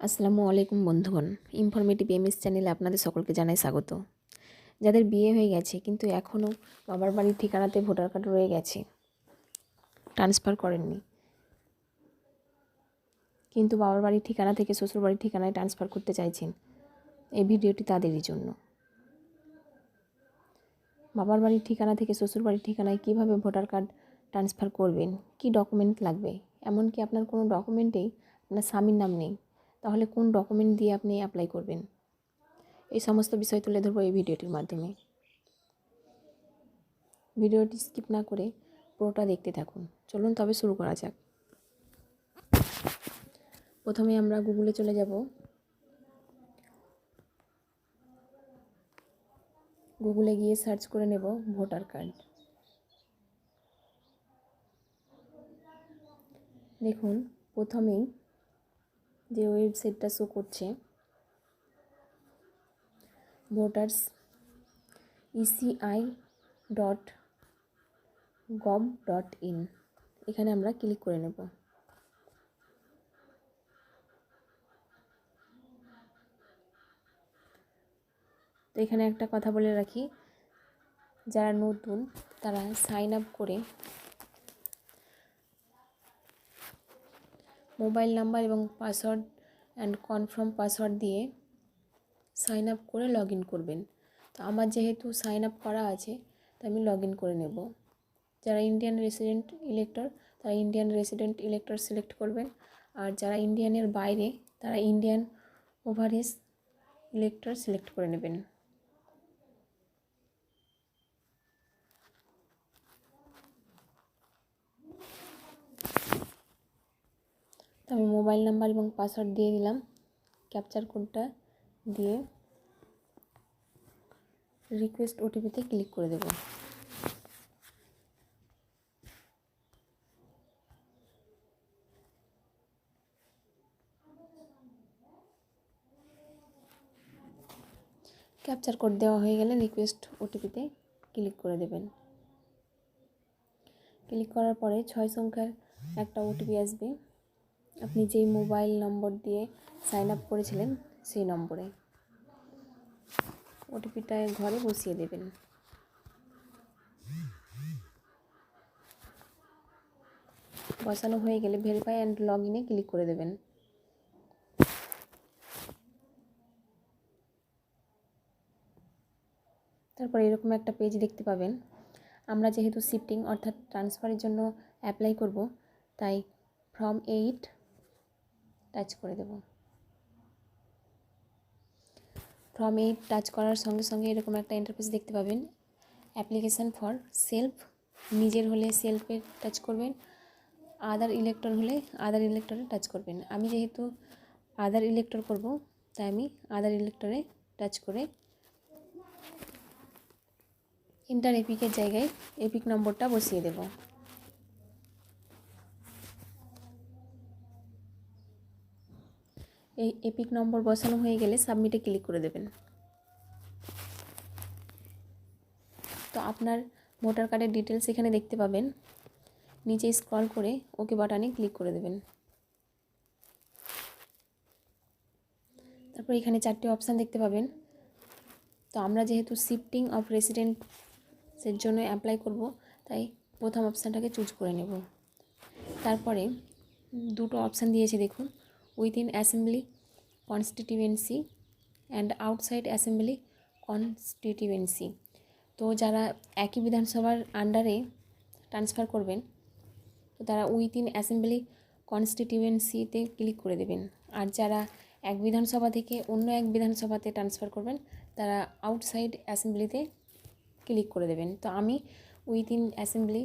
আসসালামু আলাইকুম বন্ধুগণ, ইনফরমেটিভ এমএস চ্যানেলে আপনাদের সকলকে জানাই স্বাগত। যাদের বিয়ে হয়ে গেছে কিন্তু এখনও বাবার বাড়ির ঠিকানাতে ভোটার কার্ড রয়ে গেছে, ট্রান্সফার করেননি, কিন্তু বাবার বাড়ির ঠিকানা থেকে শ্বশুর বাড়ির ঠিকানায় ট্রান্সফার করতে চাইছেন, এই ভিডিওটি তাদেরই জন্য। বাবার বাড়ির ঠিকানা থেকে শ্বশুর বাড়ির ঠিকানায় কীভাবে ভোটার কার্ড ট্রান্সফার করবেন, কি ডকুমেন্ট লাগবে, এমনকি আপনার কোনো ডকুমেন্টেই আপনার স্বামীর নাম নেই, তাহলে কোন ডকুমেন্ট দিয়ে আপনি অ্যাপ্লাই করবেন, এই সমস্ত বিষয় তুলে ধরবো এই ভিডিওটির মাধ্যমে। ভিডিওটি স্কিপ না করে পুরোটা দেখতে থাকুন। চলুন তবে শুরু করা যাক। প্রথমে আমরা গুগলে চলে যাব। গুগলে গিয়ে সার্চ করে নেব ভোটার কার্ড। দেখুন প্রথমেই যে ওয়েবসাইটটা শো করছে voters.eci.gov.in, এখানে আমরা ক্লিক করে নেব। তো এখানে একটা কথা বলে রাখি, যারা নতুন তারা সাইন আপ করে মোবাইল নাম্বার এবং পাসওয়ার্ড অ্যান্ড কনফার্ম পাসওয়ার্ড দিয়ে সাইন আপ করে লগ ইন করবেন। তো আমার যেহেতু সাইন আপ করা আছে তো আমি লগ ইন করে নেব। যারা ইন্ডিয়ান রেসিডেন্ট ইলেক্টর তারা ইন্ডিয়ান রেসিডেন্ট ইলেক্টর সিলেক্ট করবেন, আর যারা ইন্ডিয়ানের বাইরে তারা ইন্ডিয়ান ওভারসিজ ইলেক্টর সিলেক্ট করে নেবেন। তো আমি মোবাইল নাম্বার এবং পাসওয়ার্ড দিয়ে দিলাম, ক্যাপচার কোডটা দিয়ে রিকোয়েস্ট ওটিপিতে ক্লিক করে দেব। ক্যাপচার কোড দেওয়া হয়ে গেলে রিকোয়েস্ট ওটিপিতে ক্লিক করে দেবেন। ক্লিক করার পরে 6 সংখ্যার একটা ওটিপি আসবে, আপনি যেই মোবাইল নম্বর দিয়ে সাইন আপ করেছিলেন সেই নম্বরে ওটিপিটা ঘরে বসিয়ে দেবেন। বসানো হয়ে গেলে ভেরিফাই অ্যান্ড লগ ইনে ক্লিক করে দেবেন। তারপর এরকম একটা পেজ দেখতে পাবেন। আমরা যেহেতু শিফটিং অর্থাৎ ট্রান্সফারের জন্য অ্যাপ্লাই করব, তাই ফর্ম 8 টাচ করে দেব। ফর্ম 8 টাচ করার সঙ্গে সঙ্গে এরকম একটা ইন্টারফেস দেখতে পাবেন। অ্যাপ্লিকেশান ফর সেলফ, নিজের হলে সেলফে টাচ করবেন, আদার ইলেক্টর হলে আদার ইলেক্টরে টাচ করবেন। আমি যেহেতু আদার ইলেক্টর করব তাই আমি আদার ইলেক্টরে টাচ করে ইন্টার এপিকের জায়গায় এপিক নম্বরটা বসিয়ে দেব। এই এপিক নম্বর বসানো হয়ে গেলে সাবমিটে ক্লিক করে দেবেন। তো আপনার ভোটার কার্ডের ডিটেলস এখানে দেখতে পাবেন। নিচে স্ক্রল করে ওকে বাটনে ক্লিক করে দেবেন। তারপর এখানে 4টে অপশান দেখতে পাবেন। তো আমরা যেহেতু শিফটিং অফ রেসিডেন্সের জন্য অ্যাপ্লাই করব, তাই প্রথম অপশানটাকে চুজ করে নেব। তারপরে দুটো অপশান দিয়েছে দেখুন, within assembly constituency and outside assembly constituency. তো যারা একই বিধানসভার আন্ডারে ট্রান্সফার করবেন তো তারা উইথিন অ্যাসেম্বলি কনস্টিটিউয়েন্সিতে ক্লিক করে দেবেন, আর যারা এক বিধানসভা থেকে অন্য এক বিধানসভাতে ট্রান্সফার করবেন তারা আউটসাইড অ্যাসেম্বলিতে ক্লিক করে দেবেন। তো আমি উইথিন অ্যাসেম্বলি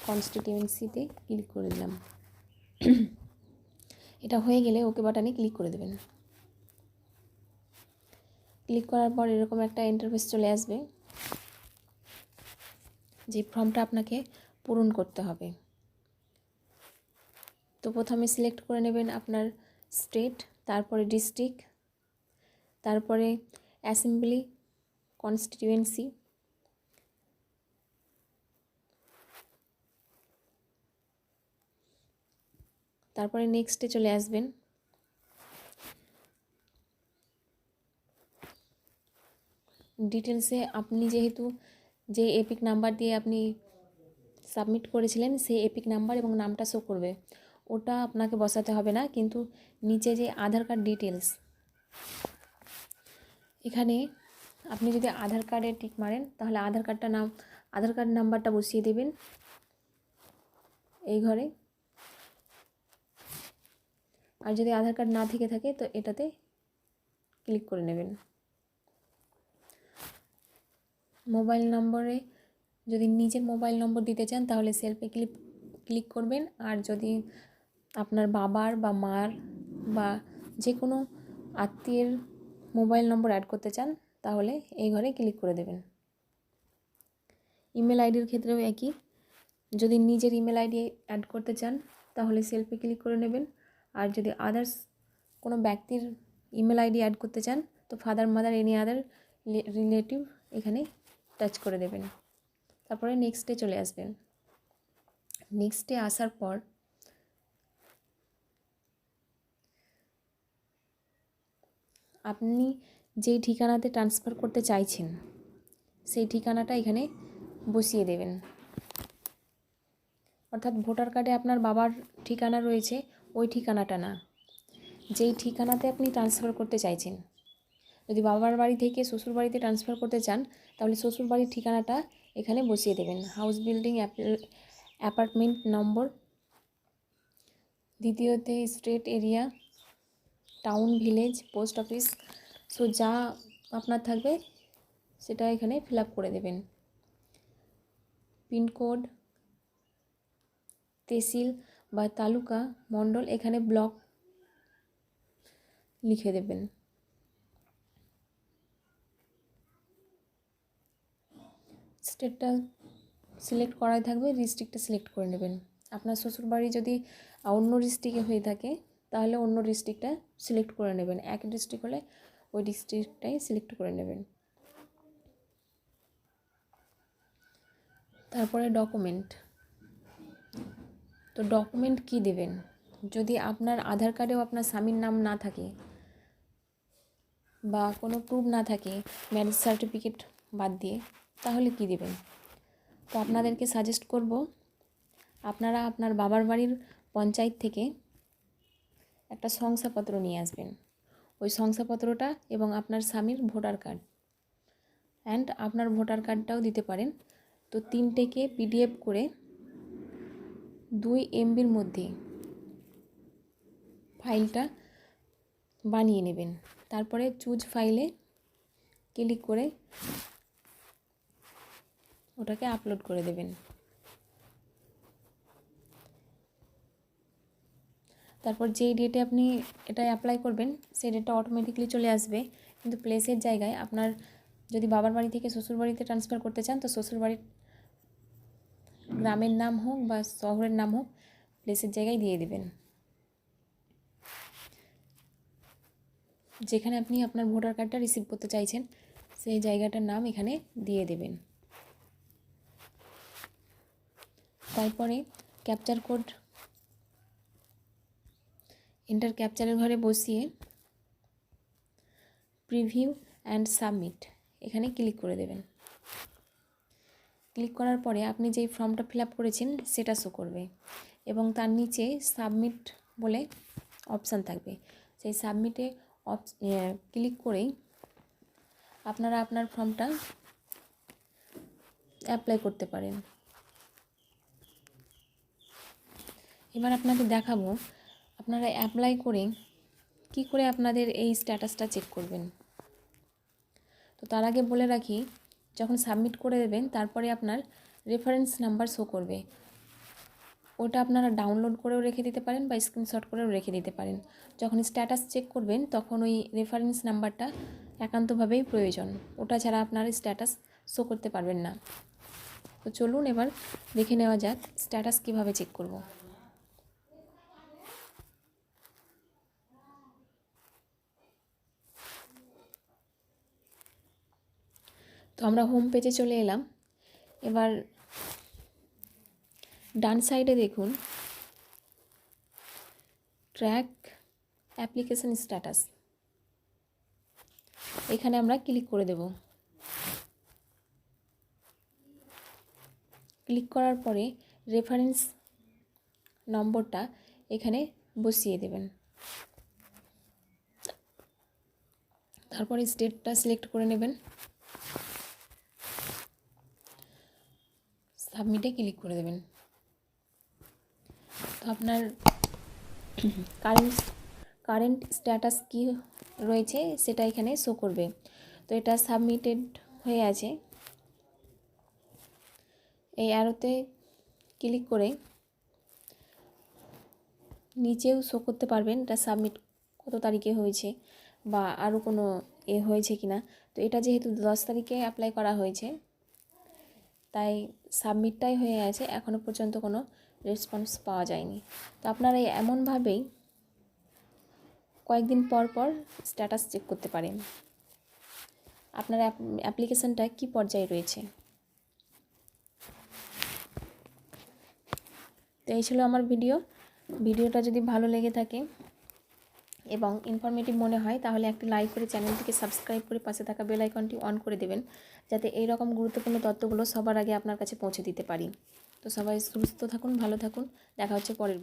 কনস্টিটিউয়েন্সিতে ক্লিক করে দিলাম। এটা হয়ে গেলে ওকে বাটনে ক্লিক করে দেবেন। ক্লিক করার পর এরকম একটা ইন্টারফেস চলে আসবে, যে ফর্মটা আপনাকে পূরণ করতে হবে। তো প্রথমে সিলেক্ট করে নেবেন আপনার স্টেট, তারপরে ডিস্ট্রিক্ট, তারপরে অ্যাসেম্বলি কনস্টিটিউয়েন্সি, তারপরে নেক্সটে চলে আসবেন। ডিটেলসে আপনি যেহেতু যে এপিক নাম্বার দিয়ে আপনি সাবমিট করেছিলেন সেই এপিক নাম্বার এবং নামটা শো করবে, ওটা আপনাকে বসাতে হবে না। কিন্তু নিচে যে আধার কার্ড ডিটেলস, এখানে আপনি যদি আধার কার্ডে টিক মারেন তাহলে আধার কার্ড নাম্বারটা বসিয়ে দেবেন এই ঘরে। আর যদি আধার কার্ড না থেকে থাকে তো এটাতে ক্লিক করে নেবেন। মোবাইল নম্বরে যদি নিজের মোবাইল নম্বর দিতে চান তাহলে সেলফে ক্লিক করবেন। আর যদি আপনার বাবার বা মার বা যে কোনো আত্মীয়ের মোবাইল নম্বর অ্যাড করতে চান তাহলে এই ঘরে ক্লিক করে দেবেন। ইমেল আইডির ক্ষেত্রেও একই, যদি নিজের ইমেল আইডি অ্যাড করতে চান তাহলে সেলফে ক্লিক করে নেবেন। আর যদি আদার্স কোনো ব্যক্তির ইমেল আইডি অ্যাড করতে চান তো father mother any other relative এখানে টাচ করে দেবেন। তারপরে নেক্সটে চলে আসবেন। নেক্সটে আসার পর আপনি যেই ঠিকানাতে ট্রান্সফার করতে চাইছেন সেই ঠিকানাটা এখানে বসিয়ে দেবেন। অর্থাৎ ভোটার কার্ডে আপনার বাবার ঠিকানা রয়েছে ওই ঠিকানাটা না, যেই ঠিকানাতে আপনি ট্রান্সফার করতে চাইছেন। যদি বাবার বাড়ি থেকে শ্বশুর বাড়িতে ট্রান্সফার করতে চান তাহলে শ্বশুর বাড়ির ঠিকানাটা এখানে বসিয়ে দেবেন। হাউস বিল্ডিং, অ্যাপার্টমেন্ট নম্বর, দ্বিতীয়তে street, area, town, village, post office, so যা আপনার থাকবে সেটা এখানে ফিল আপ করে দেবেন। পিনকোড, তহসিল বা তালুকা, মণ্ডল, এখানে ব্লক লিখে দেবেন। স্টেটটা সিলেক্ট করাই থাকবে, ডিস্ট্রিক্টটা সিলেক্ট করে নেবেন। আপনার শ্বশুরবাড়ি যদি অন্য ডিস্ট্রিক্টে হয়ে থাকে তাহলে অন্য ডিস্ট্রিক্টটা সিলেক্ট করে নেবেন। এক ডিস্ট্রিক্ট হলে ওই ডিস্ট্রিক্টটাই সিলেক্ট করে নেবেন। তারপরে ডকুমেন্ট, তো ডকুমেন্ট কি দেবেন? যদি আপনার আধার কার্ডেও আপনার স্বামীর নাম না থাকে বা কোনো প্রুফ না থাকে ম্যারেজ সার্টিফিকেট বাদ দিয়ে, তাহলে কি দেবেন? তো আপনাদেরকে সাজেস্ট করব আপনারা আপনার বাবার বাড়ির পঞ্চায়েত থেকে একটা শংসাপত্র নিয়ে আসবেন। ওই শংসাপত্রটা এবং আপনার স্বামীর ভোটার কার্ড অ্যান্ড আপনার ভোটার কার্ডটাও দিতে পারেন। তো তিনটেকে পিডিএফ করে 2 MBর মধ্যে ফাইলটা বানিয়ে নেবেন। তারপরে চুজ ফাইলে ক্লিক করে ওটাকে আপলোড করে দেবেন। তারপর যেই ডেটে আপনি এটা অ্যাপ্লাই করবেন সেই ডেটটা অটোমেটিকলি চলে আসবে। কিন্তু প্লেসের জায়গায় আপনার যদি বাবার বাড়ি থেকে শ্বশুর বাড়িতে ট্রান্সফার করতে চান তো শ্বশুর বাড়ির গ্রামের নাম হোক বা শহরের নাম হোক প্লেসের জায়গায় দিয়ে দেবেন। যেখানে আপনি আপনার ভোটার কার্ডটা রিসিভ করতে চাইছেন সেই জায়গাটার নাম এখানে দিয়ে দেবেন। তারপরে ক্যাপচার কোড এন্টার ক্যাপচারের ঘরে বসিয়ে প্রিভিউ অ্যান্ড সাবমিট এখানে ক্লিক করে দেবেন। ক্লিক করার পরে আপনি যেই ফর্মটা ফিল আপ করেছেন সেটা শো করবে এবং তার নিচে সাবমিট বলে অপশান থাকবে। সেই সাবমিটে ক্লিক করেই আপনারা আপনার ফর্মটা অ্যাপ্লাই করতে পারেন। এবার আপনাকে দেখাবো আপনারা অ্যাপ্লাই করে কি করে আপনাদের এই স্ট্যাটাসটা চেক করবেন। তো তার আগে বলে রাখি, যখন সাবমিট করে দেবেন তারপরে আপনার রেফারেন্স নাম্বার শো করবে। ওটা আপনারা ডাউনলোড করেও রেখে দিতে পারেন বা স্ক্রিনশট করেও রেখে দিতে পারেন। যখন স্ট্যাটাস চেক করবেন তখন ওই রেফারেন্স নাম্বারটা একান্তভাবেই প্রয়োজন, ওটা ছাড়া আপনার স্ট্যাটাস শো করতে পারবেন না। তো চলুন এবার দেখে নেওয়া যাক স্ট্যাটাস কিভাবে চেক করব। তো আমরা হোম পেজে চলে এলাম। এবার ডান সাইডে দেখুন ট্র্যাক অ্যাপ্লিকেশন স্ট্যাটাস, এখানে আমরা ক্লিক করে দেব। ক্লিক করার পরে রেফারেন্স নম্বরটা এখানে বসিয়ে দেবেন। তারপরে স্টেটটা সিলেক্ট করে নেবেন, সাবমিটে ক্লিক করে দেবেন। তো আপনার কারেন্ট স্ট্যাটাস কি রয়েছে সেটা এখানে শো করবে। তো এটা সাবমিটেড হয়ে আছে। এই অ্যারোতে ক্লিক করে নিচেও শো করতে পারবেন এটা সাবমিট কত তারিখে হয়েছে বা আরও কোনো হয়েছে কি না। তো এটা যেহেতু 10 তারিখে অ্যাপ্লাই করা হয়েছে তাই সাবমিটটাই হয়ে আছে, এখনও পর্যন্ত কোনো রেসপন্স পাওয়া যায়নি। তো আপনারা এমনভাবেই কয়েকদিন পর পর স্ট্যাটাস চেক করতে পারেন আপনার অ্যাপ্লিকেশনটা কী পর্যায়ে রয়েছে। তো এই ছিল আমার ভিডিওটা যদি ভালো লেগে থাকে এবং ইনফরমেটিভ মনে হয় তাহলে একটি লাইক করে চ্যানেলটিকে সাবস্ক্রাইব করে পাশে থাকা বেল আইকনটি অন করে দেবেন, যাতে এই রকম গুরুত্বপূর্ণ তথ্যগুলো সবার আগে আপনার কাছে পৌঁছে দিতে পারি। তো সবাই সুস্থ থাকুন, ভালো থাকুন, দেখা হচ্ছে পরের